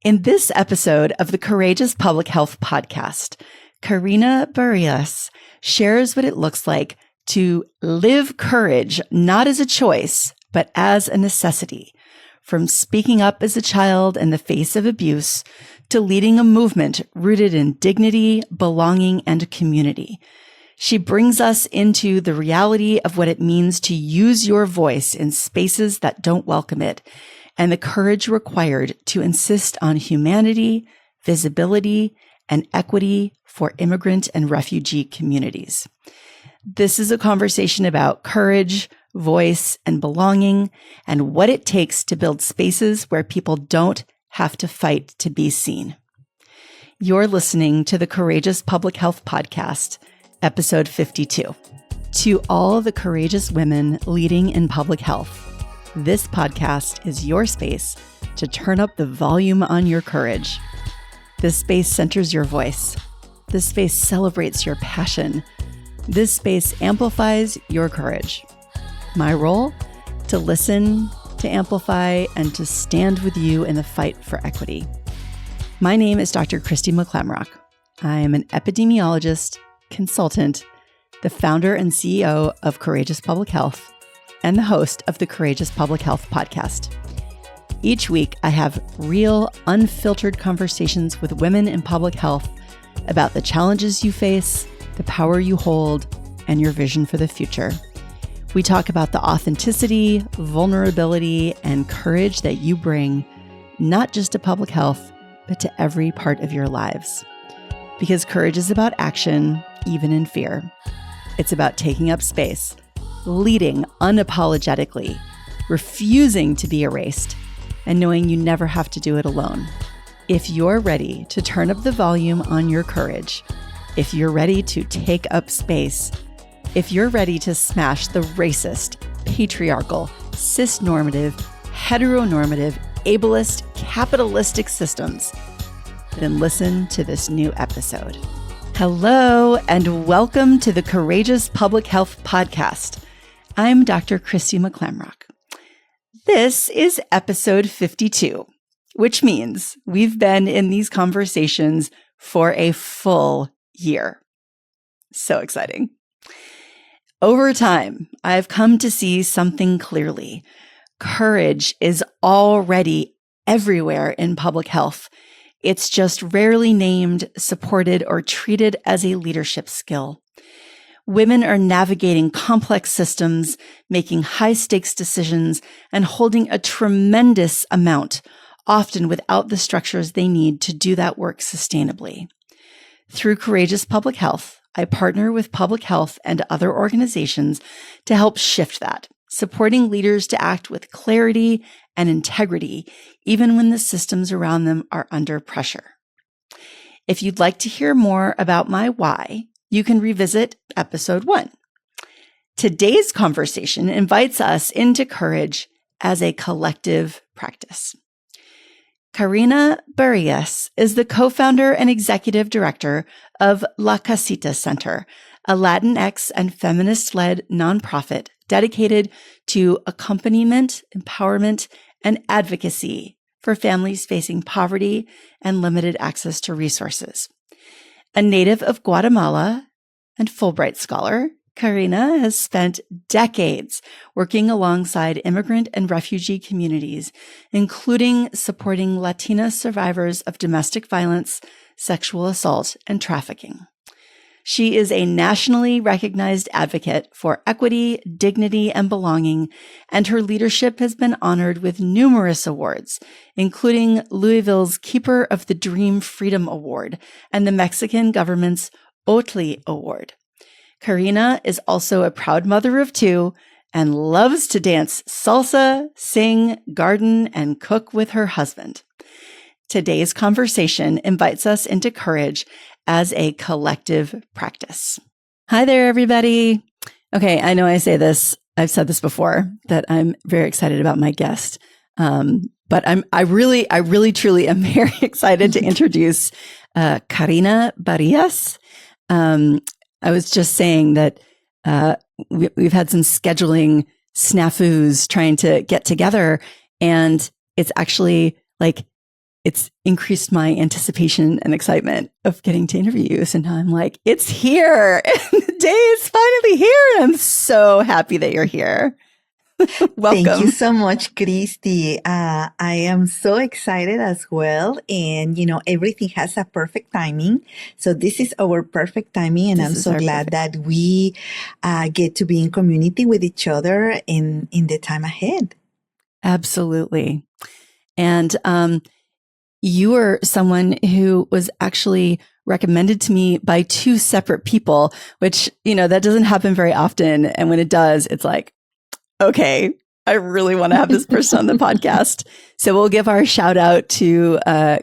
In this episode of the Courageous Public Health Podcast, Karina Barillas shares what it looks like to live courage not as a choice, but as a necessity. From speaking up as a child in the face of abuse to leading a movement rooted in dignity, belonging, and community. She brings us into the reality of what it means to use your voice in spaces that don't welcome it, and the courage required to insist on humanity, visibility, and equity for immigrant and refugee communities. This is a conversation about courage, voice, and belonging, and what it takes to build spaces where people don't have to fight to be seen. You're listening to the Courageous Public Health Podcast, episode 52. To all the courageous women leading in public health, this podcast is your space to turn up the volume on your courage. This space centers your voice. This space celebrates your passion. This space amplifies your courage. My role? To listen, to amplify, and to stand with you in the fight for equity. My name is Dr. Christy McClamrock. I am an epidemiologist, consultant, the founder and CEO of Courageous Public Health, and the host of the Courageous Public Health Podcast. Each week, I have real, unfiltered conversations with women in public health about the challenges you face, the power you hold, and your vision for the future. We talk about the authenticity, vulnerability, and courage that you bring, not just to public health, but to every part of your lives. Because courage is about action, even in fear. It's about taking up space, leading unapologetically, refusing to be erased, and knowing you never have to do it alone. If you're ready to turn up the volume on your courage, if you're ready to take up space, if you're ready to smash the racist, patriarchal, cisnormative, heteronormative, ableist, capitalistic systems, then listen to this new episode. Hello, and welcome to the Courageous Public Health Podcast. I'm Dr. Christy McClamrock. This is episode 52, which means we've been in these conversations for a full year. So exciting. Over time, I've come to see something clearly. Courage is already everywhere in public health. It's just rarely named, supported, or treated as a leadership skill. Women are navigating complex systems, making high-stakes decisions, and holding a tremendous amount, often without the structures they need to do that work sustainably. Through Courageous Public Health, I partner with public health and other organizations to help shift that, supporting leaders to act with clarity and integrity, even when the systems around them are under pressure. If you'd like to hear more about my why, you can revisit episode 1. Today's conversation invites us into courage as a collective practice. Karina Barillas is the co-founder and executive director of La Casita Center, a Latinx and feminist-led nonprofit dedicated to accompaniment, empowerment, and advocacy for families facing poverty and limited access to resources. A native of Guatemala and Fulbright scholar, Karina has spent decades working alongside immigrant and refugee communities, including supporting Latina survivors of domestic violence, sexual assault, and trafficking. She is a nationally recognized advocate for equity, dignity, and belonging, and her leadership has been honored with numerous awards, including Louisville's Keeper of the Dream Freedom Award and the Mexican government's Otli Award. Karina is also a proud mother of 2 and loves to dance salsa, sing, garden, and cook with her husband. Today's conversation invites us into courage as a collective practice. Hi there, everybody. Okay, I know I say this, I've said this before, that I'm very excited about my guest. But I really, truly am very excited to introduce Karina Barillas. I was just saying that we've had some scheduling snafus trying to get together, and it's actually like it's increased my anticipation and excitement of getting to interview you. So now I'm like, it's here. And the day is finally here. I'm so happy that you're here. Welcome. Thank you so much, Christy. I am so excited as well. And, everything has a perfect timing. So this is our perfect timing. And I'm so glad that we get to be in community with each other in the time ahead. Absolutely. And you are someone who was actually recommended to me by two separate people, which, that doesn't happen very often. And when it does, it's like, okay, I really want to have this person on the podcast. So we'll give our shout out to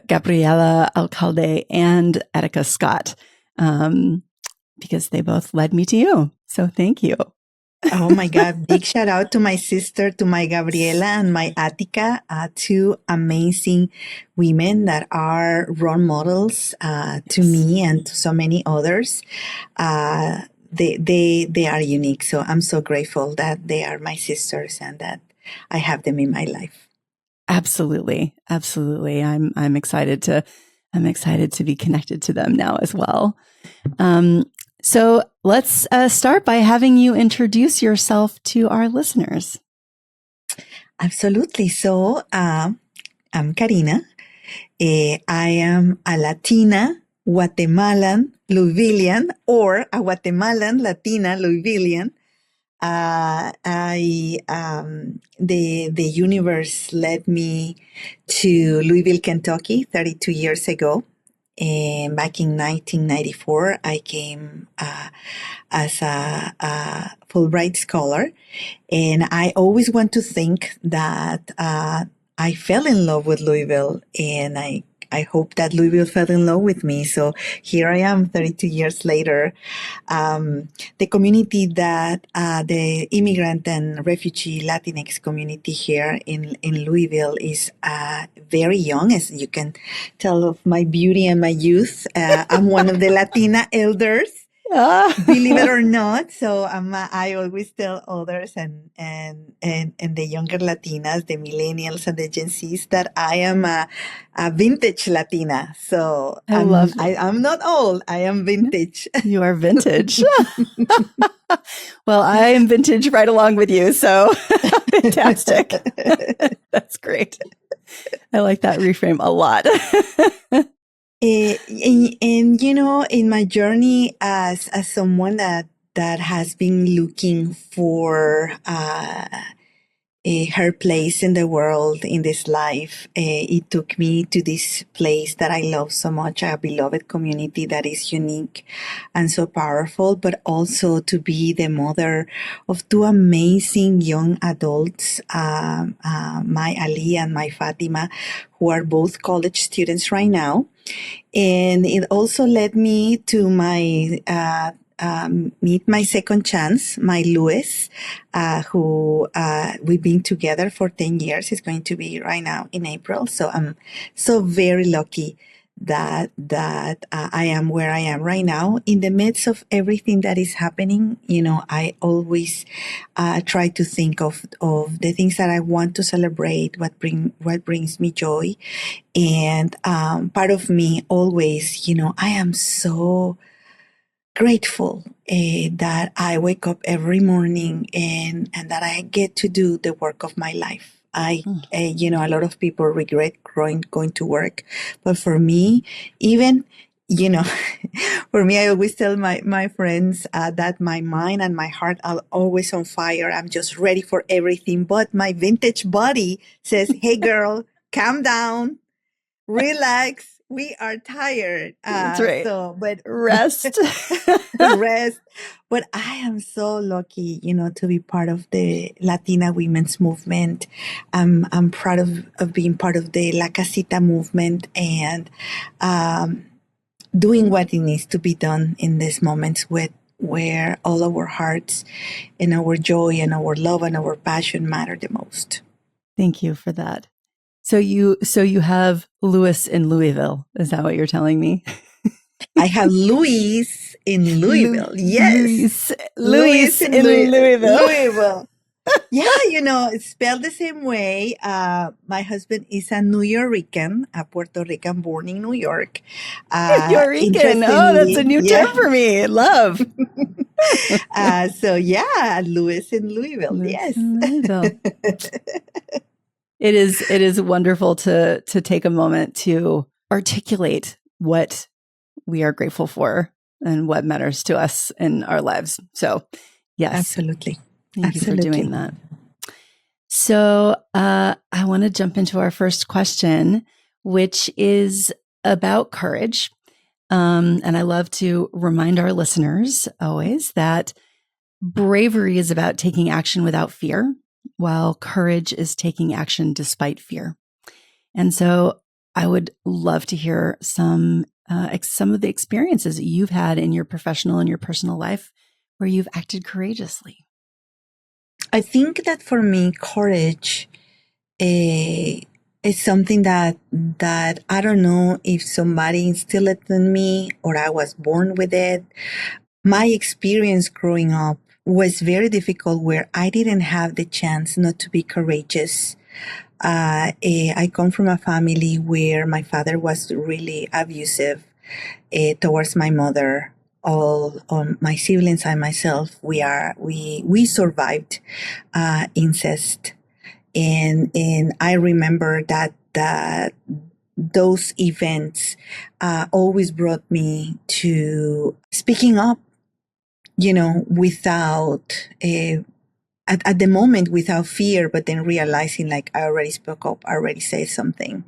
Gabriela Alcalde and Erica Scott, because they both led me to you. So thank you. Oh my God. Big shout out to my sister, to my Gabriela and my Attica, two amazing women that are role models to me and to so many others. They are unique. So I'm so grateful that they are my sisters and that I have them in my life. Absolutely. Absolutely. I'm excited to be connected to them now as well. So let's start by having you introduce yourself to our listeners. Absolutely. So I'm Karina. I am a Latina, Guatemalan, Louisvillian, or a Guatemalan, Latina, Louisvillian. The universe led me to Louisville, Kentucky 32 years ago. And back in 1994, I came as a Fulbright scholar. And I always want to think that I fell in love with Louisville, and I hope that Louisville fell in love with me. So here I am 32 years later. The community that the immigrant and refugee Latinx community here in Louisville is very young, as you can tell of my beauty and my youth. I'm one of the Latina elders. Believe it or not. So I always tell others and the younger Latinas, the millennials and the Gen Zs, that I am a vintage Latina. So I'm not old. I am vintage. You are vintage. Well, I am vintage right along with you. So fantastic. That's great. I like that reframe a lot. And in my journey as someone that has been looking for her place in the world, in this life, it took me to this place that I love so much, a beloved community that is unique and so powerful, but also to be the mother of two amazing young adults, my Ali and my Fatima, who are both college students right now. And it also led me to my meet my second chance, my Louis, who we've been together for 10 years. It's going to be right now in April. So I'm so very lucky that I am where I am right now. In the midst of everything that is happening, I always try to think of the things that I want to celebrate, what brings me joy. And part of me always, I am so grateful that I wake up every morning and that I get to do the work of my life. A lot of people regret going to work, but for me, even, for me, I always tell my friends that my mind and my heart are always on fire. I'm just ready for everything, but my vintage body says, "Hey, girl, calm down, relax. We are tired." That's right. But rest. Rest. But I am so lucky, to be part of the Latina women's movement. I'm proud of being part of the La Casita movement and doing what it needs to be done in these moments where all our hearts and our joy and our love and our passion matter the most. Thank you for that. So you have Louis in Louisville. Is that what you're telling me? I have Louis in Louisville. Yes. Louis in Louisville. Yeah, it's spelled the same way. My husband is a New Yorican, a Puerto Rican born in New York. Eureka. Oh, that's a Interestingly, new term yeah. for me. Love. So yeah, Louis in Louisville. Lives Yes. in Louisville. It is wonderful to take a moment to articulate what we are grateful for and what matters to us in our lives. So, yes. Absolutely. Thank you for doing that. So, I want to jump into our first question, which is about courage. And I love to remind our listeners always that bravery is about taking action without fear, while courage is taking action despite fear. And so I would love to hear some of the experiences that you've had in your professional and your personal life where you've acted courageously. I think that for me, courage is something that I don't know if somebody instilled it in me or I was born with it. My experience growing up was very difficult where I didn't have the chance not to be courageous. I come from a family where my father was really abusive towards my mother. All my siblings and myself, we survived incest, and I remember that those events always brought me to speaking up, without at the moment without fear, but then realizing like I already spoke up, I already said something.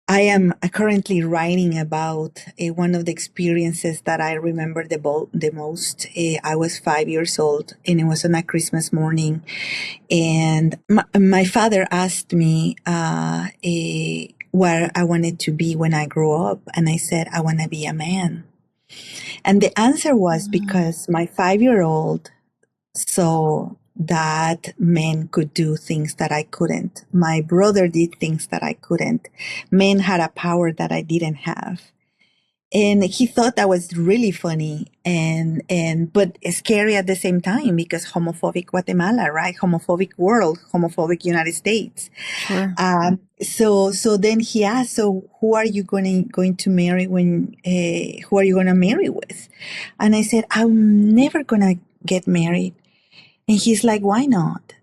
I am currently writing about one of the experiences that I remember the most. I was 5 years old, and it was on a Christmas morning. And my father asked me where I wanted to be when I grew up. And I said, I want to be a man. And the answer was because my 5-year-old saw that men could do things that I couldn't. My brother did things that I couldn't. Men had a power that I didn't have. And he thought that was really funny but scary at the same time because homophobic Guatemala, right? Homophobic world, homophobic United States. Sure. So then he asked, so who are you going to marry who are you going to marry with? And I said, I'm never going to get married. And he's like, why not?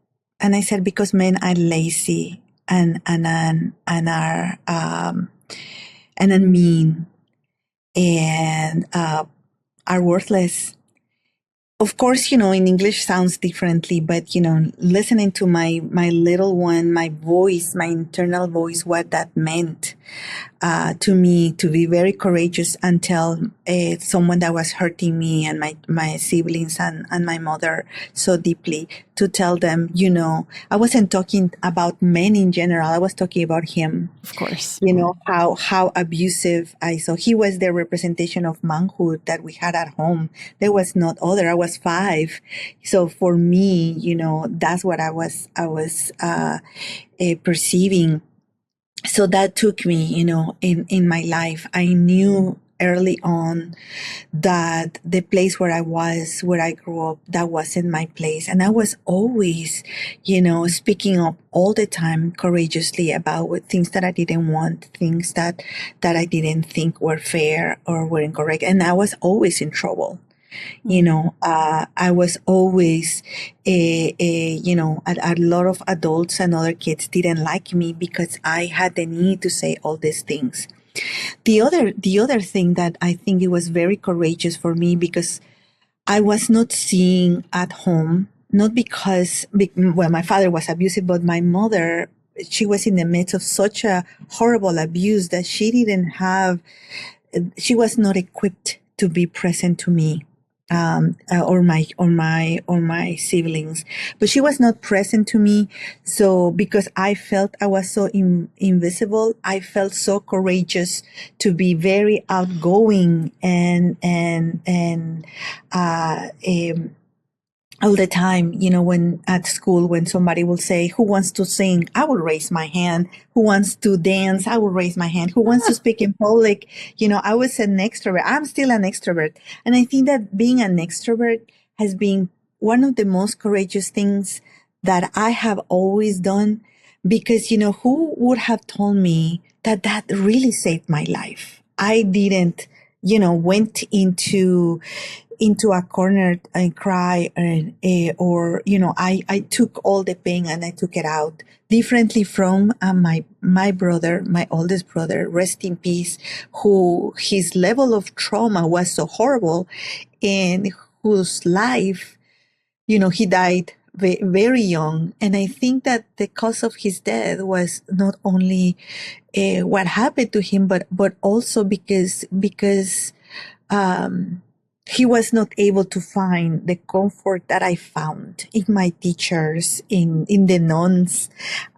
And I said, because men are lazy and are mean and are worthless. Of course, in English sounds differently, but, listening to my little one, my voice, my internal voice, what that meant to me to be very courageous and tell someone that was hurting me and my siblings and my mother so deeply, to tell them, I wasn't talking about men in general. I was talking about him. Of course. How abusive I saw. He was the representation of manhood that we had at home. There was not other. I was 5. So for me, that's what I was perceiving. So that took me, in my life. I knew early on that the place where I grew up, that wasn't my place. And I was always, speaking up all the time courageously about things that I didn't want, things that I didn't think were fair or were incorrect. And I was always in trouble. I was always, a lot of adults and other kids didn't like me because I had the need to say all these things. The other thing that I think it was very courageous for me because I was not seeing at home, not because, my father was abusive, but my mother, she was in the midst of such a horrible abuse that she was not equipped to be present to me. Or my siblings, but she was not present to me. So because I felt I was so invisible, I felt so courageous to be very outgoing and all the time, when at school, when somebody will say, who wants to sing? I will raise my hand. Who wants to dance? I will raise my hand. Who wants to speak in public? I was an extrovert. I'm still an extrovert. And I think that being an extrovert has been one of the most courageous things that I have always done, because, who would have told me that that really saved my life? I didn't, went into a corner and cry, and or I took all the pain and I took it out differently from my brother, my oldest brother, rest in peace, who his level of trauma was so horrible, and whose life, he died very young. And I think that the cause of his death was not only what happened to him, but also because um, he was not able to find the comfort that I found in my teachers, in the nuns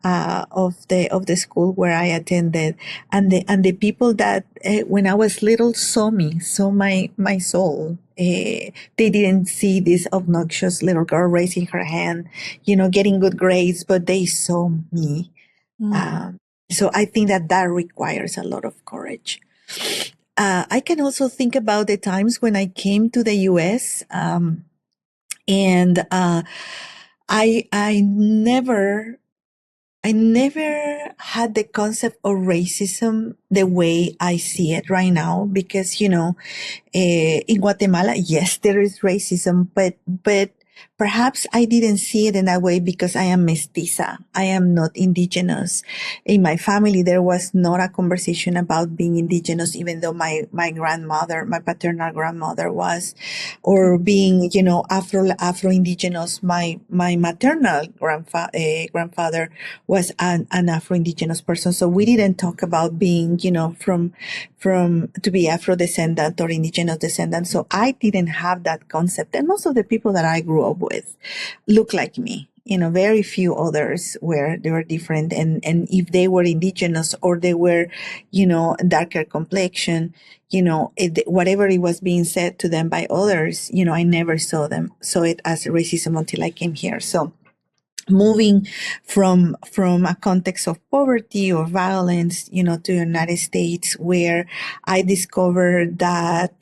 of the school where I attended, and the people that when I was little saw my soul. They didn't see this obnoxious little girl raising her hand, getting good grades, but they saw me. Um, so I think that requires a lot of courage. I can also think about the times when I came to the US, and I never had the concept of racism the way I see it right now, because in Guatemala, yes, there is racism, but perhaps I didn't see it in that way because I am mestiza. I am not indigenous. In my family, there was not a conversation about being indigenous, even though my grandmother, my paternal grandmother was, or being, Afro indigenous. My maternal grandfather was an Afro indigenous person. So we didn't talk about being, from to be Afro descendant or indigenous descendant. So I didn't have that concept. And most of the people that I grew up with look like me. Very few others they were different. And if they were indigenous or they were, darker complexion, whatever it was being said to them by others, I never saw it as racism until I came here. So moving from a context of poverty or violence, to the United States, where I discovered that,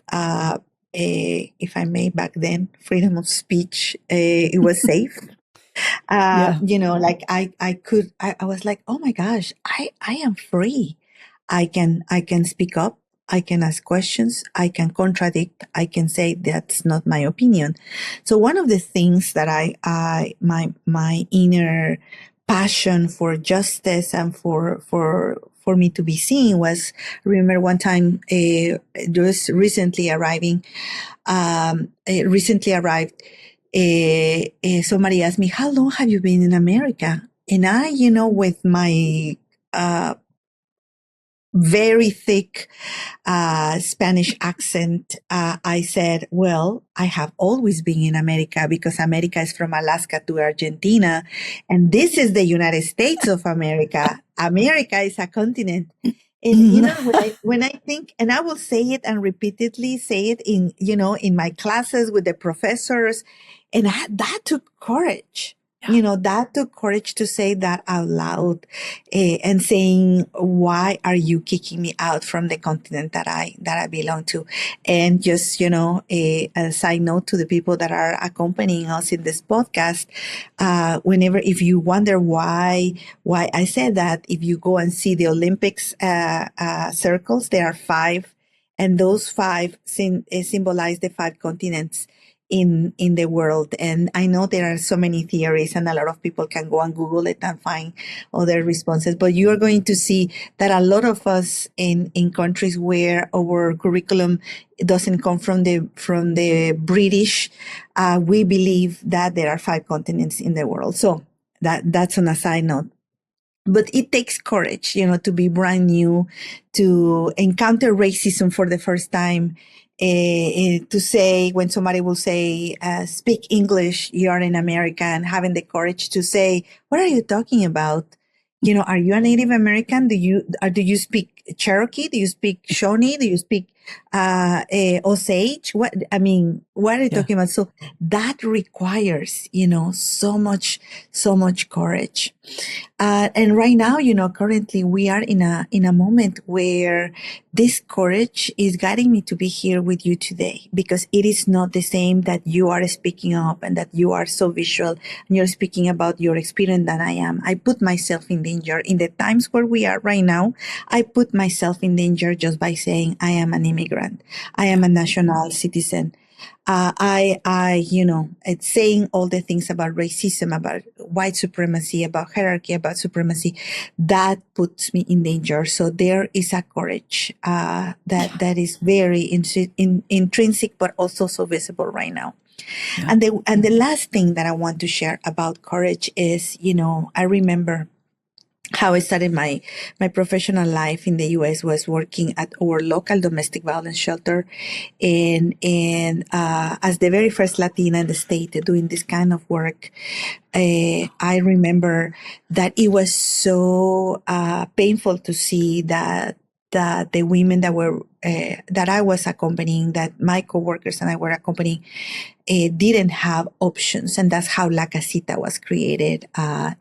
if I may, back then, freedom of speech, it was safe. Yeah. Like I was like, oh my gosh, I am free. I can speak up. I can ask questions. I can contradict. I can say that's not my opinion. So one of the things that my inner passion for justice and for me to be seen was, remember one time, just recently arrived, somebody asked me, how long have you been in America? And I, with my very thick Spanish accent, I said, well, I have always been in America, because America is from Alaska to Argentina, and this is the United States of America. America is a continent. And when I think, and I will say it and repeatedly say it in my classes with the professors, and that took courage. That took courage to say that out loud, and saying, why are you kicking me out from the continent that I belong to? And just, a side note to the people that are accompanying us in this podcast, if you wonder why I said that, if you go and see the Olympics circles, there are 5, and those 5 symbolize the 5 continents in the world. And I know there are so many theories, and a lot of people can go and Google it and find other responses, but you are going to see that a lot of us in countries where our curriculum doesn't come from the British, we believe that there are 5 continents in the world. So that's on a side note. But it takes courage, to be brand new, to encounter racism for the first time, to say, when somebody will say, speak English, you're in America, and having the courage to say, what are you talking about? Are you a Native American? Do you speak Cherokee? Do you speak Shawnee? Do you speak Osage. What are you talking about? So that requires, so much courage. And right now, currently we are in a moment where this courage is guiding me to be here with you today, because it is not the same that you are speaking up and that you are so visual and you're speaking about your experience than I am. I put myself in danger in the times where we are right now. I put myself in danger just by saying I am an immigrant. I am a national citizen. It's saying all the things about racism, about white supremacy, about hierarchy, about supremacy, that puts me in danger. So there is a courage that is very intrinsic, but also so visible right now. Yeah. And the last thing that I want to share about courage is, I remember how I started my professional life in the U.S. was working at our local domestic violence shelter, and as the very first Latina in the state doing this kind of work. I remember that it was so painful to see that the women that I was accompanying, that my coworkers and I were accompanying, didn't have options. And that's how La Casita was created.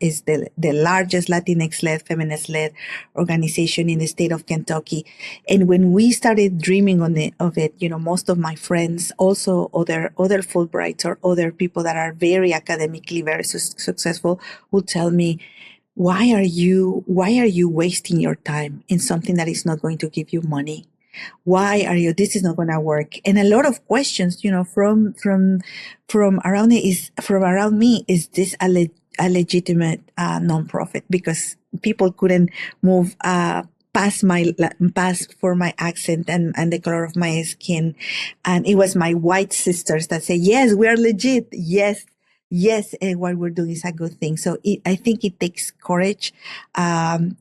Is the largest Latinx-led, feminist-led organization in the state of Kentucky. And when we started dreaming of it, most of my friends, also other Fulbrights or other people that are very academically very successful, would tell me, why are you wasting your time in something that is not going to give you money? Why are you, this is not going to work? And a lot of questions, from around me, is this a legitimate nonprofit? Because people couldn't move past for my accent and the color of my skin. And it was my white sisters that say, yes, we are legit. Yes, and what we're doing is a good thing. So I think it takes courage. When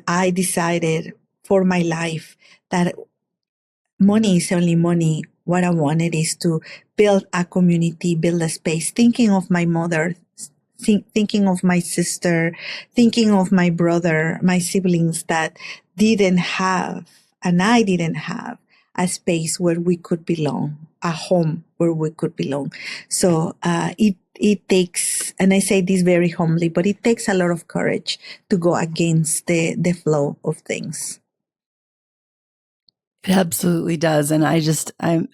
I decided for my life that money is only money, what I wanted is to build a community, build a space, thinking of my mother, thinking of my sister, thinking of my brother, my siblings that didn't have, and I didn't have, a space where we could belong, a home where we could belong. So it takes, and I say this very humbly, but it takes a lot of courage to go against the flow of things. It absolutely does. And I'm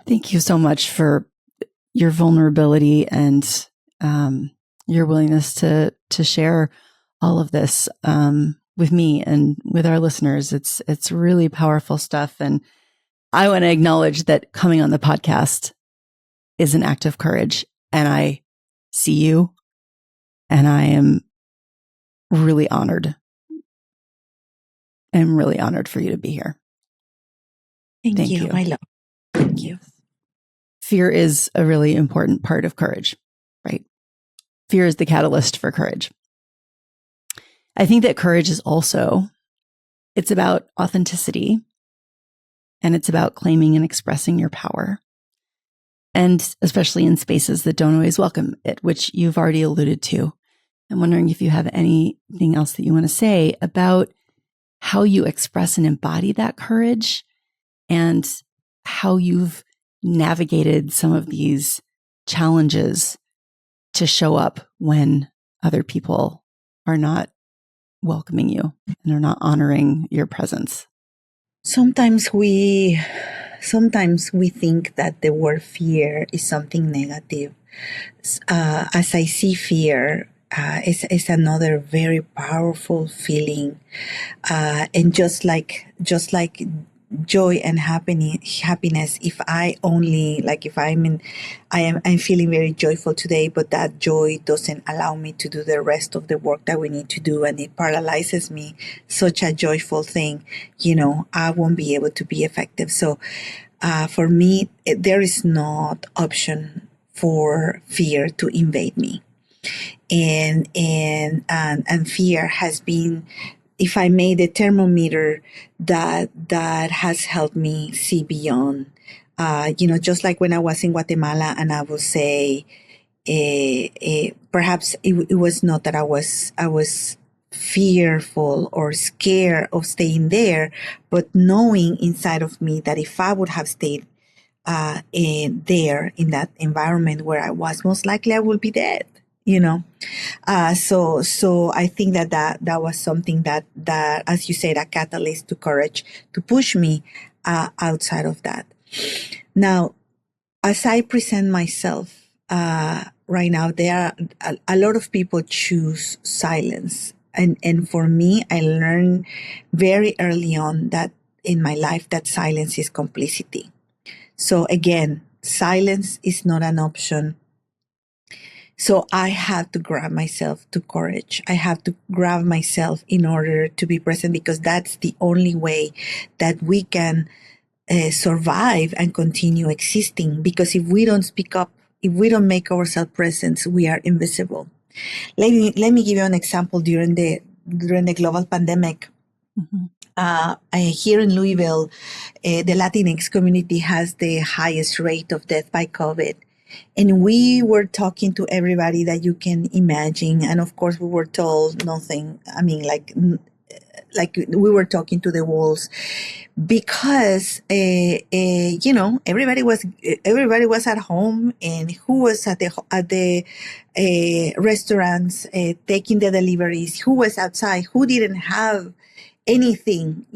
thank you so much for your vulnerability and your willingness to share all of this with me and with our listeners. It's really powerful stuff. And I want to acknowledge that coming on the podcast is an act of courage. And I see you, and I am really honored. I'm really honored for you to be here. Thank you, my love. Thank you. Fear is a really important part of courage, right? Fear is the catalyst for courage. I think that courage is also, it's about authenticity, and it's about claiming and expressing your power. And especially in spaces that don't always welcome it, which you've already alluded to. I'm wondering if you have anything else that you want to say about how you express and embody that courage, and how you've navigated some of these challenges to show up when other people are not welcoming you and are not honoring your presence. Sometimes we think that the word fear is something negative. As I see fear, it's another very powerful feeling, and just like joy and happiness. If I'm feeling very joyful today, but that joy doesn't allow me to do the rest of the work that we need to do, and it paralyzes me. Such a joyful thing, I won't be able to be effective. So, for me, there is not option for fear to invade me, and fear has been, if I made a thermometer that has helped me see beyond, just like when I was in Guatemala, and I would say, perhaps it was not that I was fearful or scared of staying there, but knowing inside of me that if I would have stayed there in that environment where I was, most likely I would be dead, you know. So I think that was something that, as you said, a catalyst to courage to push me outside of that. Now, as I present myself right now, there are a lot of people choose silence. And for me, I learned very early on that in my life that silence is complicity. So again, silence is not an option. So I have to grab myself to courage. I have to grab myself in order to be present, because that's the only way that we can survive and continue existing. Because if we don't speak up, if we don't make ourselves present, we are invisible. Let me give you an example. During the global pandemic, here in Louisville, the Latinx community has the highest rate of death by COVID. And we were talking to everybody that you can imagine. And of course, we were told nothing. I mean, like we were talking to the walls, because, everybody was at home, and who was at the restaurants, taking the deliveries, who was outside, who didn't have anything,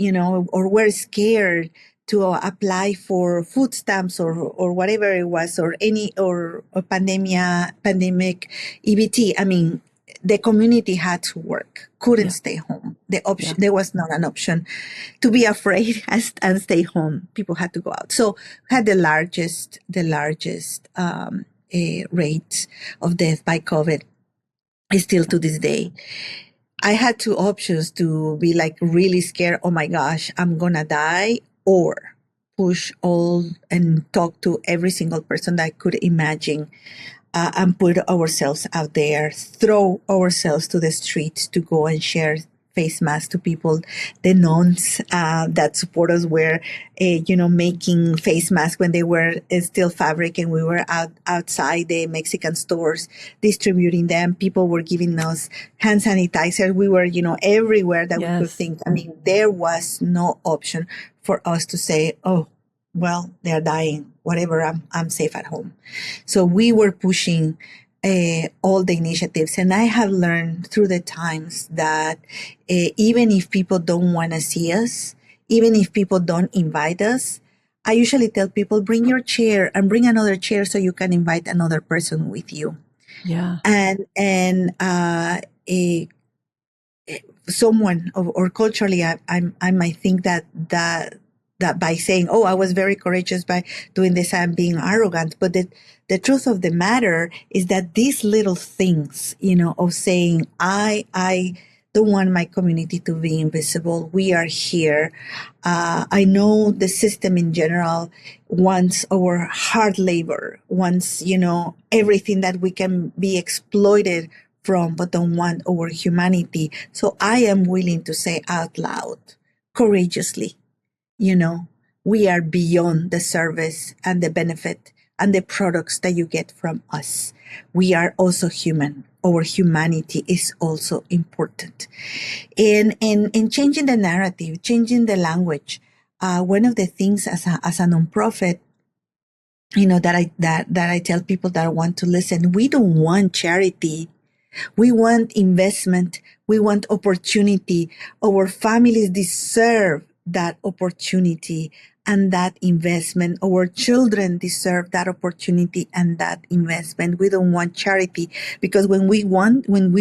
or were scared to apply for food stamps or whatever it was, or a pandemic EBT. I mean, the community had to work, couldn't stay home. There was not an option to be afraid and stay home. People had to go out. So had the largest rates of death by COVID, still to this day. I had two options: to be like really scared, oh my gosh, I'm gonna die, or push all and talk to every single person that I could imagine, and put ourselves out there, throw ourselves to the streets to go and share face masks to people. The nuns that support us were, making face masks when they were still fabric, and we were outside the Mexican stores distributing them. People were giving us hand sanitizer. We were, everywhere that we could think. I mean, there was no option for us to say, oh, well, they're dying, whatever, I'm safe at home. So we were pushing all the initiatives. And I have learned through the times that even if people don't want to see us, even if people don't invite us, I usually tell people, bring your chair and bring another chair so you can invite another person with you. Yeah. And someone, or culturally, I might think that by saying, oh, I was very courageous by doing this, I'm being arrogant. But the truth of the matter is that these little things, of saying, I don't want my community to be invisible. We are here. I know the system in general wants our hard labor, wants, everything that we can be exploited from, but don't want our humanity. So I am willing to say out loud, courageously, we are beyond the service and the benefit and the products that you get from us. We are also human. Our humanity is also important. And changing the narrative, changing the language. One of the things as a nonprofit, that I tell people that want to listen, we don't want charity. We want investment. We want opportunity. Our families deserve that opportunity and that investment. Our children deserve that opportunity and that investment. We don't want charity, because when we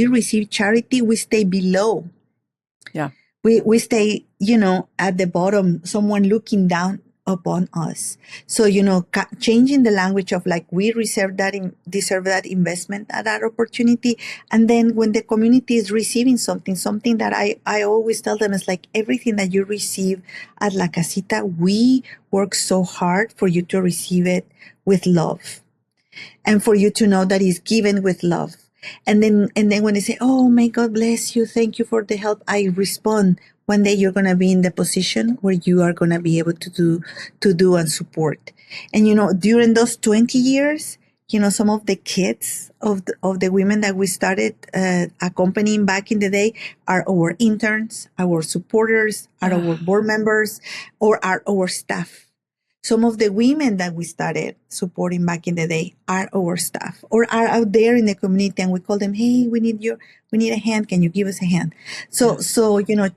receive charity, we stay below. Yeah. We stay, at the bottom, someone looking down upon us. So, changing the language of like, we deserve that investment and that opportunity. And then when the community is receiving something that I always tell them is like, everything that you receive at La Casita, we work so hard for you to receive it with love, and for you to know that it's given with love. And then when they say, oh, may God bless you, thank you for the help, I respond, one day you're going to be in the position where you are going to be able to do and support. And, during those 20 years, some of the kids of the women that we started accompanying back in the day are our interns, our supporters, are our board members, or are our staff. Some of the women that we started supporting back in the day are our staff or are out there in the community, and we call them, hey, we need a hand. Can you give us a hand? So,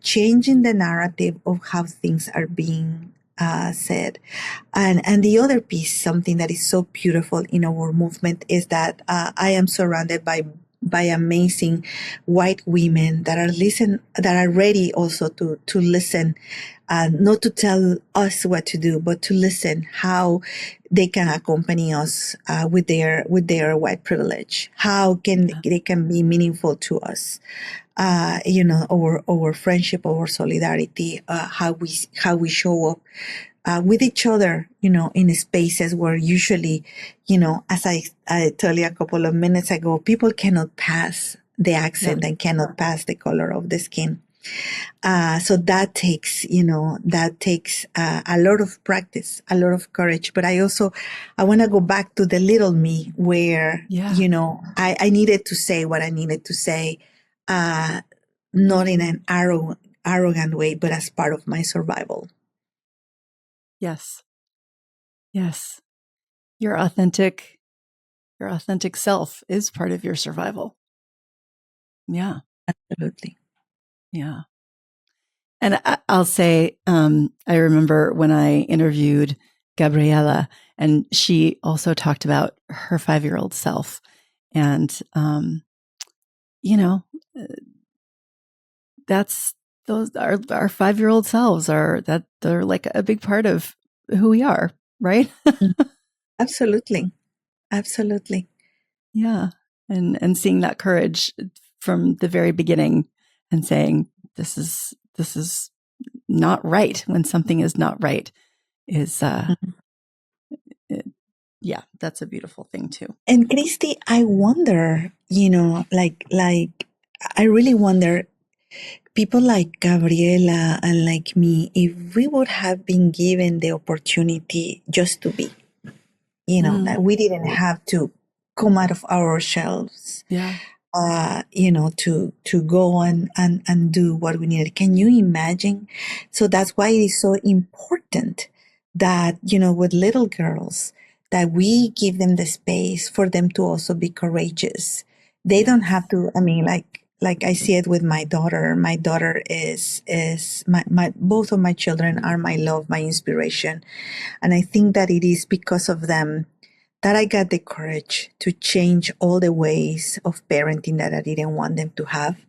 changing the narrative of how things are being said. And the other piece, something that is so beautiful in our movement, is that I am surrounded by amazing white women that are ready also to listen, not to tell us what to do, but to listen how they can accompany us with their white privilege. How they can be meaningful to us. Our friendship, our solidarity, how we show up with each other, in spaces where usually, as I told you a couple of minutes ago, people cannot pass the accent and cannot pass the color of the skin. So that takes a lot of practice, a lot of courage. But I want to go back to the little me where, I needed to say what I needed to say, not in an arrogant way, but as part of my survival. Yes. Yes. Your authentic self is part of your survival. Yeah. Absolutely. Yeah. And I'll say, I remember when I interviewed Gabriela, and she also talked about her 5-year-old self. And, that's those our 5-year-old selves they're like a big part of who we are, right? Absolutely. Absolutely. Yeah. And seeing that courage from the very beginning and saying, this is not right when something is not right is, that's a beautiful thing too. And Christy, I wonder, I really wonder, people like Gabriela and like me, if we would have been given the opportunity just to be, that we didn't have to come out of our shells, to go on and do what we needed. Can you imagine? So that's why it is so important that, with little girls, that we give them the space for them to also be courageous. They don't have to, like I see it with my daughter. My daughter is my both of my children are my love, my inspiration. And I think that it is because of them that I got the courage to change all the ways of parenting that I didn't want them to have.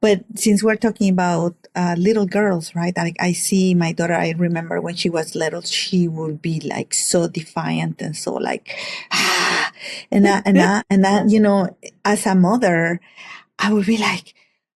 But since we're talking about little girls, right? I see my daughter, I remember when she was little, she would be like so defiant and so like, and that, as a mother, I would be like,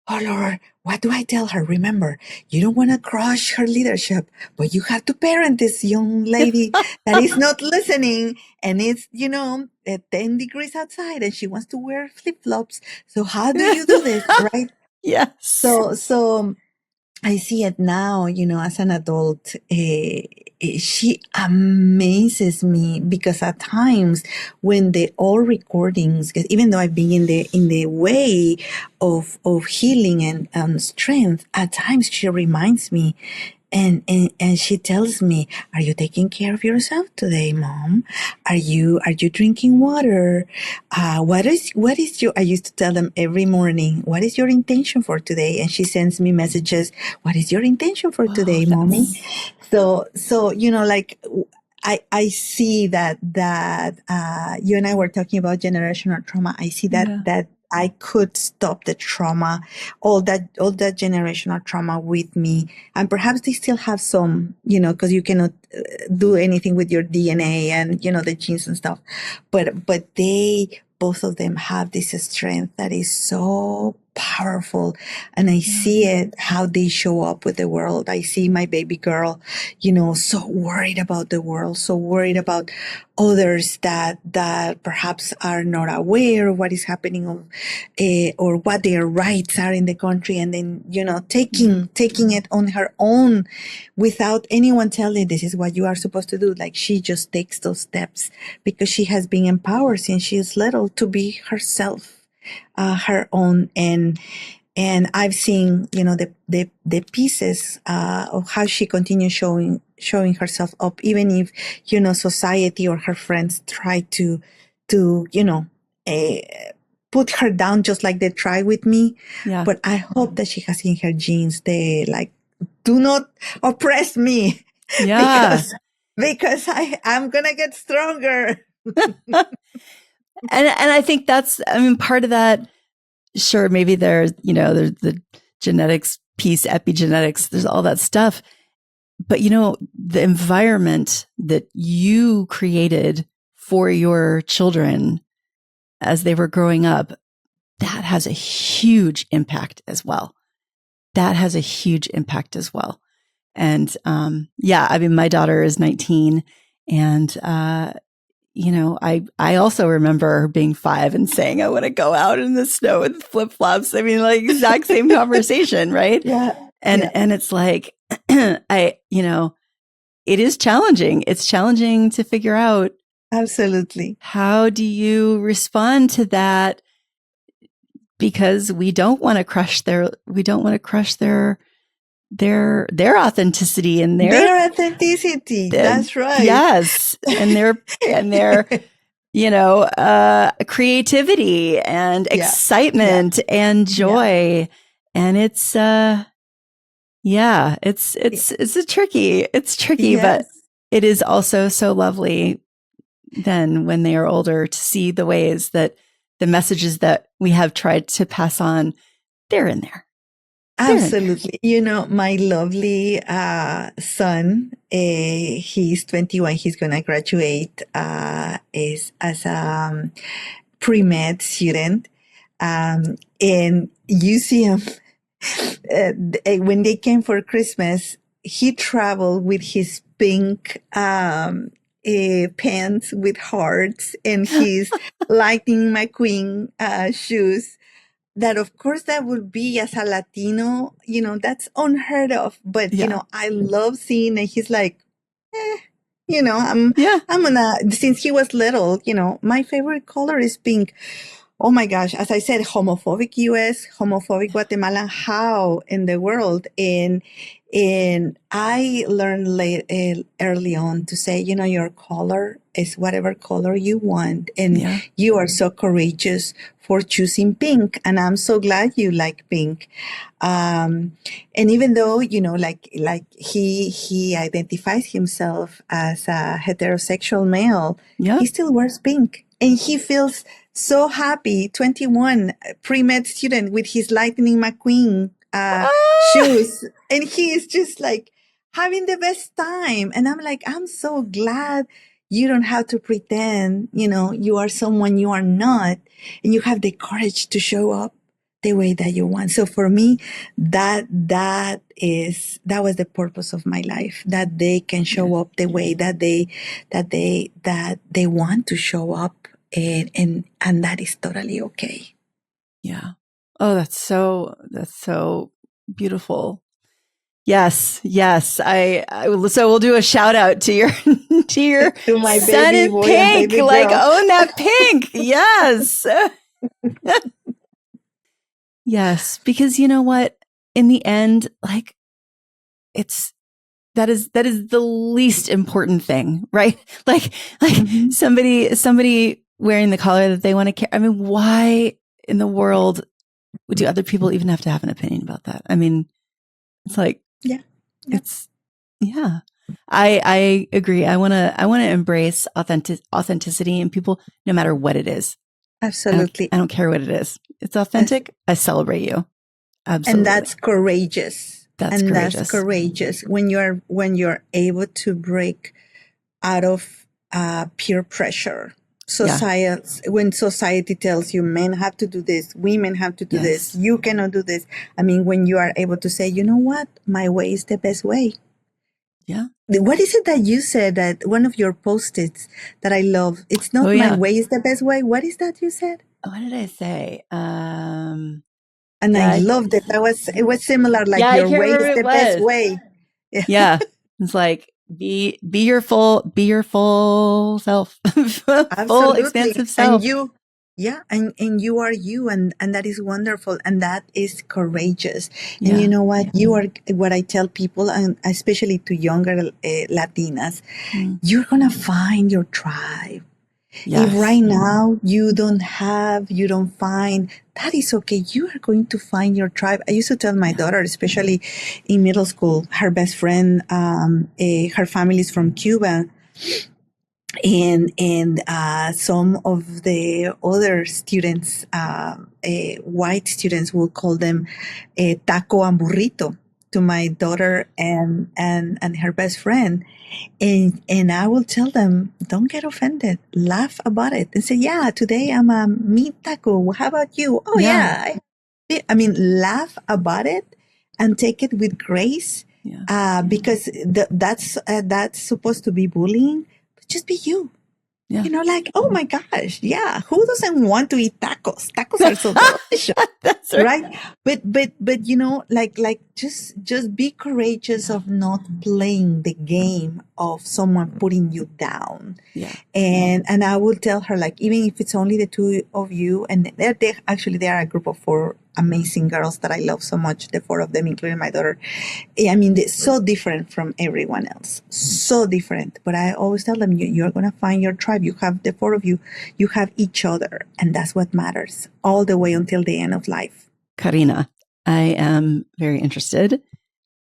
oh Lord, what do I tell her? Remember, you don't want to crush her leadership, but you have to parent this young lady that is not listening. And it's, 10 degrees outside and she wants to wear flip-flops. So how do you do this? Right? Yes. So I see it now, as an adult. She amazes me because at times when the old recordings, because even though I've been in the way of healing and strength, at times she reminds me. And she tells me, are you taking care of yourself today, Mom? Are you drinking water? What is your, I used to tell them every morning, what is your intention for today? And she sends me messages, what is your intention for today, Mommy? So, I see that you and I were talking about generational trauma. I see that I could stop the trauma, all that generational trauma with me. And perhaps they still have some, because you cannot do anything with your DNA and, the genes and stuff. But both of them have this strength that is so powerful. And I see it, how they show up with the world. I see my baby girl, so worried about the world, so worried about others that perhaps are not aware of what is happening, or what their rights are in the country. And then, taking it on her own without anyone telling, this is what you are supposed to do. Like, she just takes those steps because she has been empowered since she is little to be herself, her own. And I've seen, the pieces, of how she continues showing herself up, even if, society or her friends try to, uh, put her down, just like they try with me. Yeah. But I hope that she has in her genes, they like, do not oppress me. Yeah. because I'm going to get stronger. And I think that's, part of that, sure, maybe there's the genetics piece, epigenetics, there's all that stuff. But, the environment that you created for your children as they were growing up, that has a huge impact as well. And, my daughter is 19, and, I also remember her being 5 and saying, I want to go out in the snow with flip flops. Exact same conversation. Right. Yeah. And it's like, it is challenging. It's challenging to figure out. Absolutely. How do you respond to that? Because we don't want to crush their authenticity and their authenticity. That's right. Yes. And their creativity and excitement and joy. Yeah. And it's tricky, yes. But it is also so lovely then when they are older to see the ways that the messages that we have tried to pass on, they're in there. Absolutely. My lovely son, he's 21. He's going to graduate is as a pre-med student. And you see him when they came for Christmas, he traveled with his pink pants with hearts and his Lightning McQueen shoes. That, of course, that would be, as a Latino, that's unheard of. But, I love seeing it. He's like, I'm since he was little, my favorite color is pink. Oh my gosh. As I said, homophobic US, homophobic Guatemala, how in the world? And I learned early on to say, your color is whatever color you want. And you are so courageous for choosing pink. And I'm so glad you like pink. And even though, like he identifies himself as a heterosexual male, he still wears pink. And he feels so happy, 21, pre-med student with his Lightning McQueen shoes. And he is just like having the best time. And I'm like, I'm so glad you don't have to pretend, you are someone you are not. And you have the courage to show up the way that you want. So for me, that was the purpose of my life, that they can show up the way that they want to show up. And that is totally okay. Yeah. Oh, that's so beautiful. Yes. I so we'll do a shout out to your to my son baby in boy pink, and baby like girl. own that pink. Yes. Yes, because you know what? In the end, like that is the least important thing, right? Like somebody wearing the collar that they want to carry. Why in the world do other people even have to have an opinion about that? It's like, I agree. I want to embrace authenticity in people, no matter what it is. Absolutely. I don't care what it is. It's authentic. I celebrate you. Absolutely. And that's courageous. That's courageous when you're able to break out of peer pressure When society tells you men have to do this, women have to do this, you cannot do this. I mean, when you are able to say, you know what, my way is the best way. Yeah. What is it that you said, that one of your post-its that I love? It's not my way is the best way. What is that you said? What did I say? And I loved it. It was similar, like your way is the best way. Yeah. It's like be your full self, full expansive self. And and you are you, and that is wonderful, and that is courageous. And you know what? You are what I tell people, and especially to younger Latinas, you're gonna find your tribe. If right now you don't find, that is okay. You are going to find your tribe. I used to tell my daughter, especially in middle school, her best friend, her family is from Cuba. And some of the other students, white students, will call them taco and burrito to my daughter and her best friend. And I will tell them, don't get offended. Laugh about it and say, yeah, today I'm a meat taco. How about you? Oh, yeah. I mean, laugh about it and take it with grace, because that's supposed to be bullying. But just be you. Yeah. You know, like, oh my gosh, yeah. Who doesn't want to eat tacos? Tacos are so delicious. That's right. But you know, like just be courageous of not playing the game of someone putting you down. Yeah. And I will tell her, like, even if it's only the two of you, and they are a group of 4 amazing girls that I love so much, the 4 of them, including my daughter. I mean, they're so different from everyone else. So different. But I always tell them, you're going to find your tribe. You have the 4 of you. You have each other. And that's what matters all the way until the end of life. Karina, I am very interested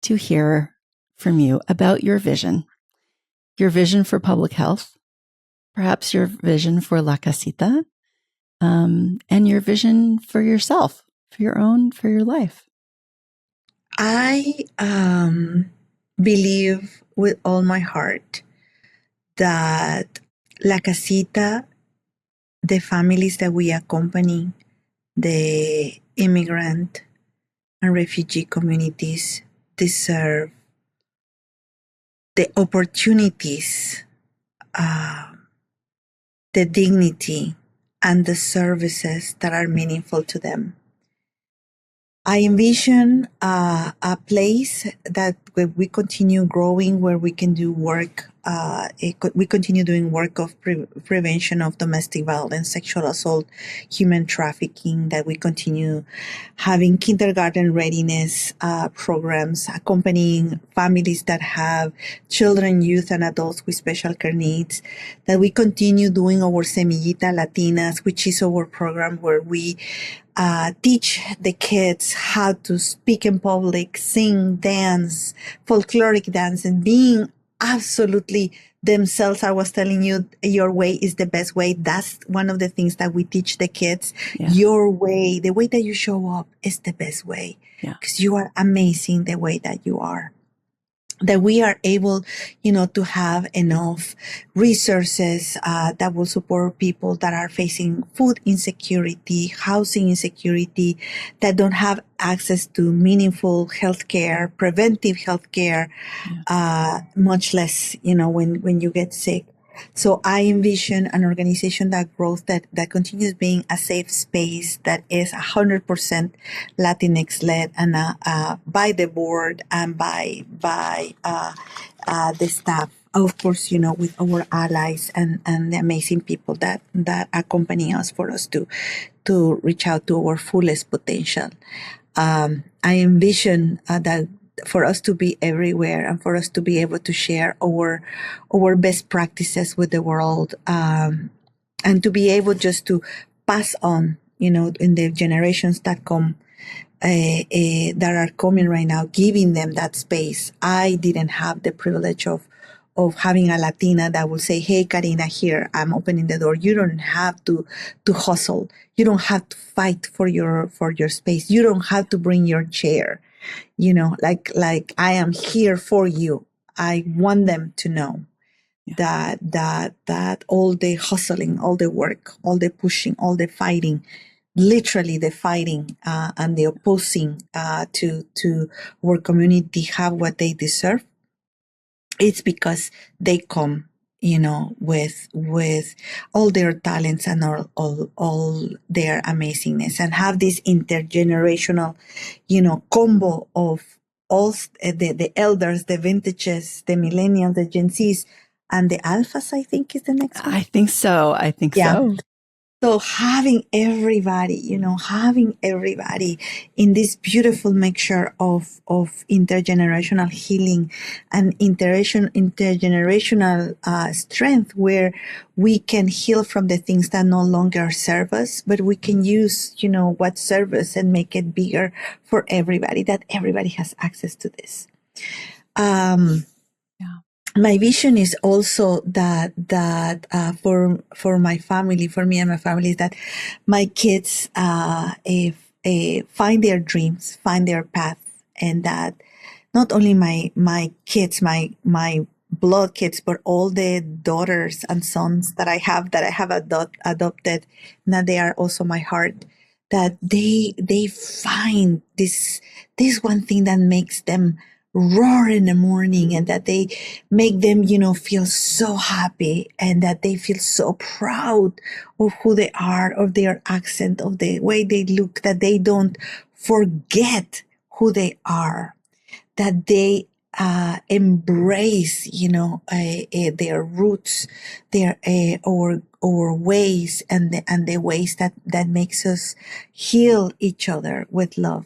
to hear from you about your vision for public health, perhaps your vision for La Casita, and your vision for yourself, for your life. I believe with all my heart that La Casita, the families that we accompany, the immigrant and refugee communities, deserve the opportunities, the dignity, and the services that are meaningful to them. I envision a place that we continue growing, where we can do work. We continue doing work of prevention of domestic violence, sexual assault, human trafficking, that we continue having kindergarten readiness programs, accompanying families that have children, youth, and adults with special care needs, that we continue doing our Semillita Latinas, which is our program where we teach the kids how to speak in public, sing, dance, folkloric dance, and being absolutely themselves. I was telling you, your way is the best way. That's one of the things that we teach the kids. Yeah. Your way, the way that you show up, is the best way. Because you are amazing the way that you are. That we are able, to have enough resources that will support people that are facing food insecurity, housing insecurity, that don't have access to meaningful healthcare, preventive healthcare, much less, when you get sick. So I envision an organization that grows, that continues being a safe space, that is 100% Latinx-led, and by the board and by the staff. Of course, with our allies and the amazing people that accompany us, for us to reach out to our fullest potential. I envision that for us to be everywhere, and for us to be able to share our best practices with the world, and to be able just to pass on, in the generations that come, that are coming right now, giving them that space. I didn't have the privilege of having a Latina that will say, hey, Karina, here, I'm opening the door. You don't have to hustle. You don't have to fight for your space. You don't have to bring your chair. Like I am here for you. I want them to know that all the hustling, all the work, all the pushing, all the fighting, literally the fighting and the opposing to our community have what they deserve. It's because they come, with all their talents and all their amazingness, and have this intergenerational, combo of all the elders, the vintages, the millennials, the Gen Zs, and the alphas, I think is the next one. I think so. Yeah. So having everybody in this beautiful mixture of intergenerational healing and intergenerational strength, where we can heal from the things that no longer serve us, but we can use, what serves us and make it bigger for everybody, that everybody has access to this. My vision is also that for my family, for me and my family, is that my kids find their dreams, find their path, and that not only my kids, my blood kids, but all the daughters and sons that I have adopted, now they are also my heart, that they find this one thing that makes them roar in the morning, and that they make them, feel so happy, and that they feel so proud of who they are, of their accent, of the way they look, that they don't forget who they are, that they embrace, their roots, their or ways, and the ways that makes us heal each other with love.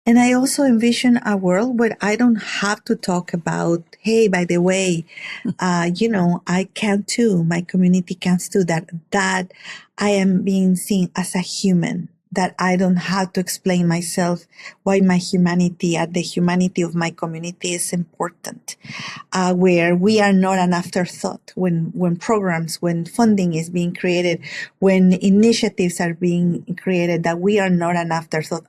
And I also envision a world where I don't have to talk about, hey, by the way, I can too, my community counts too, that I am being seen as a human, that I don't have to explain myself why my humanity and the humanity of my community is important, where we are not an afterthought when programs, when funding is being created, when initiatives are being created, that we are not an afterthought.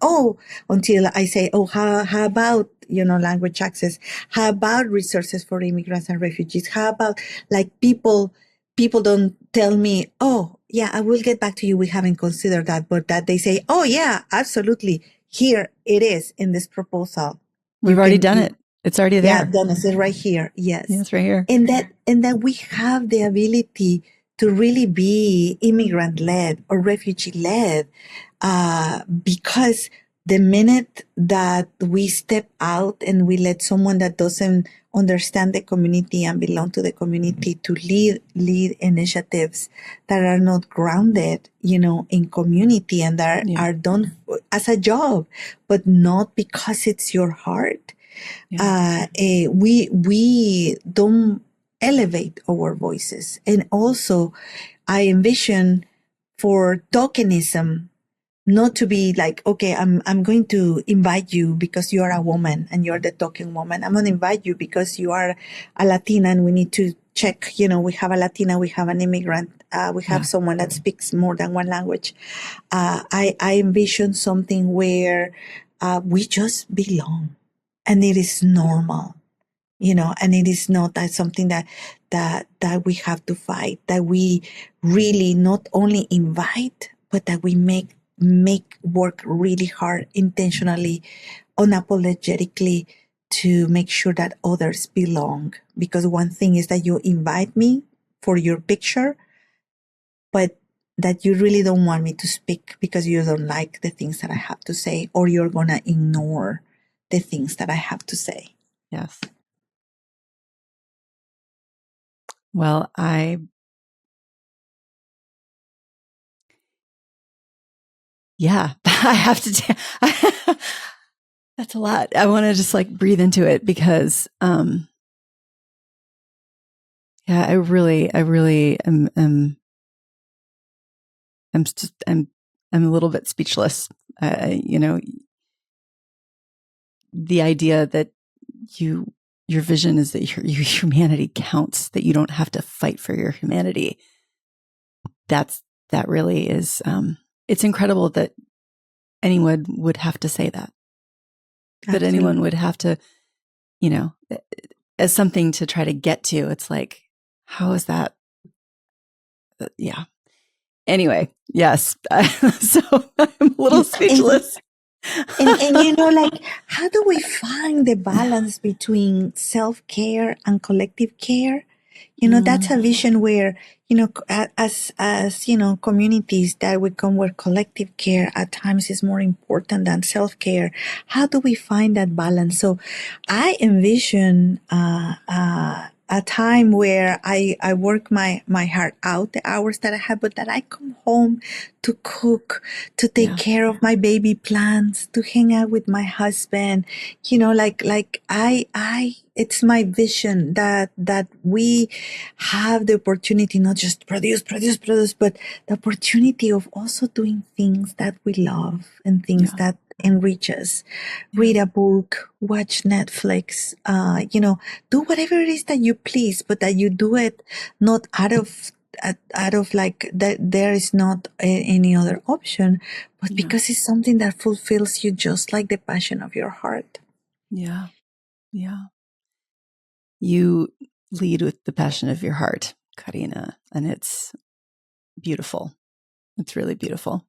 Until I say, how about, language access? How about resources for immigrants and refugees? How about, like, people don't tell me, yeah, I will get back to you, we haven't considered that, but that they say, yeah, absolutely, here it is in this proposal. We've already done it. It's already there. Yeah, done it right here. Yes. Yeah, it's right here. And that we have the ability to really be immigrant-led or refugee-led, because the minute that we step out and we let someone that doesn't understand the community and belong to the community to lead initiatives that are not grounded, in community, and that are done as a job, but not because it's your heart, we don't elevate our voices. And also, I envision for tokenism not to be like, okay, I'm going to invite you because you are a woman and you're the token woman. I'm going to invite you because you are a Latina, and we need to check, we have a Latina, we have an immigrant, we have someone that speaks more than one language. I envision something where we just belong, and it is normal, and it is not something that we have to fight, that we really not only invite, but that we make work really hard, intentionally, unapologetically, to make sure that others belong. Because one thing is that you invite me for your picture, but that you really don't want me to speak because you don't like the things that I have to say, or you're going to ignore the things that I have to say. Yes. Well, I have to that's a lot. I want to just breathe into it because, I really am I'm a little bit speechless. The idea that your vision is that your humanity counts, that you don't have to fight for your humanity. That really is, it's incredible that anyone would have to say that. Absolutely. That anyone would have to, as something to try to get to. It's like, How is that? Yeah. Anyway, yes. So I'm a little speechless. And like, how do we find the balance between self-care and collective care? That's a vision where, as communities that we come where collective care at times is more important than self-care. How do we find that balance? So I envision, a time where I work my heart out, the hours that I have, but that I come home to cook, to take care of my baby plants, to hang out with my husband, it's my vision that we have the opportunity, not just produce, but the opportunity of also doing things that we love and things that enrich us. Read a book, watch Netflix, do whatever it is that you please, but that you do it not out of like that there is not any other option, but because it's something that fulfills you just like the passion of your heart. Yeah. Yeah. You lead with the passion of your heart, Karina, and it's beautiful. It's really beautiful.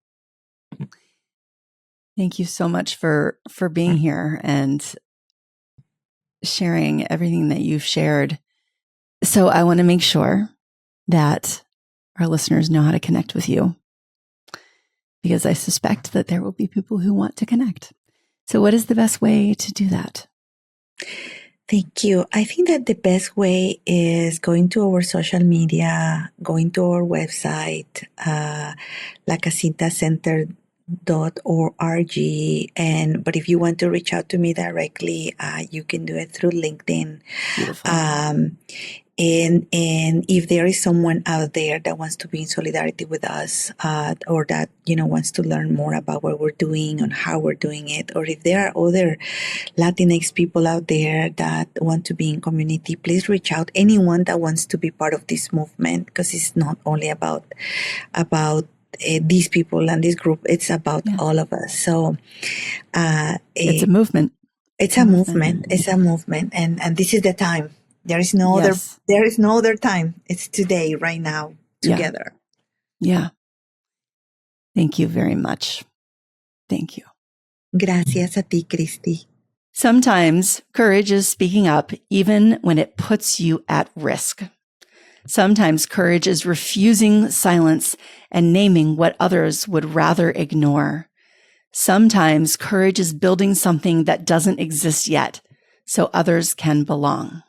Thank you so much for being here and sharing everything that you've shared. So I want to make sure that our listeners know how to connect with you, because I suspect that there will be people who want to connect. So what is the best way to do that? Thank you. I think that the best way is going to our social media, going to our website, lacasitacenter.org. But if you want to reach out to me directly, you can do it through LinkedIn. Beautiful. And if there is someone out there that wants to be in solidarity with us, or that, wants to learn more about what we're doing and how we're doing it, or if there are other Latinx people out there that want to be in community, please reach out. Anyone that wants to be part of this movement, because it's not only about these people and this group, it's about all of us. So it's a movement. It's a movement. It's a movement. And this is the time. There is no other time. It's today, right now, together. Yeah. Thank you very much. Thank you. Gracias a ti, Christy. Sometimes courage is speaking up even when it puts you at risk. Sometimes courage is refusing silence and naming what others would rather ignore. Sometimes courage is building something that doesn't exist yet so others can belong.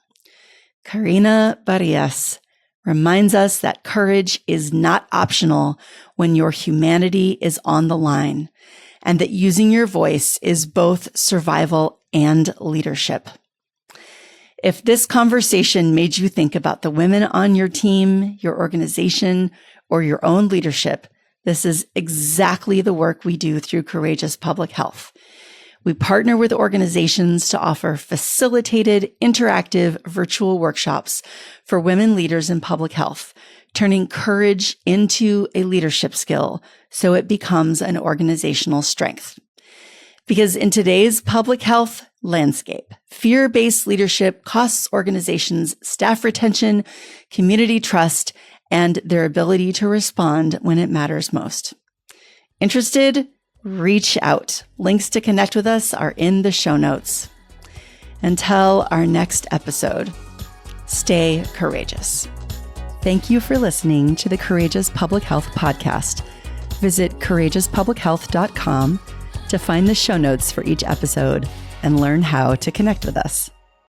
Karina Barillas reminds us that courage is not optional when your humanity is on the line, and that using your voice is both survival and leadership. If this conversation made you think about the women on your team, your organization, or your own leadership, this is exactly the work we do through Courageous Public Health. We partner with organizations to offer facilitated, interactive virtual workshops for women leaders in public health, turning courage into a leadership skill so it becomes an organizational strength. Because in today's public health landscape, fear-based leadership costs organizations staff retention, community trust, and their ability to respond when it matters most. Interested? Reach out. Links to connect with us are in the show notes. Until our next episode, stay courageous. Thank you for listening to the Courageous Public Health Podcast. Visit courageouspublichealth.com to find the show notes for each episode and learn how to connect with us.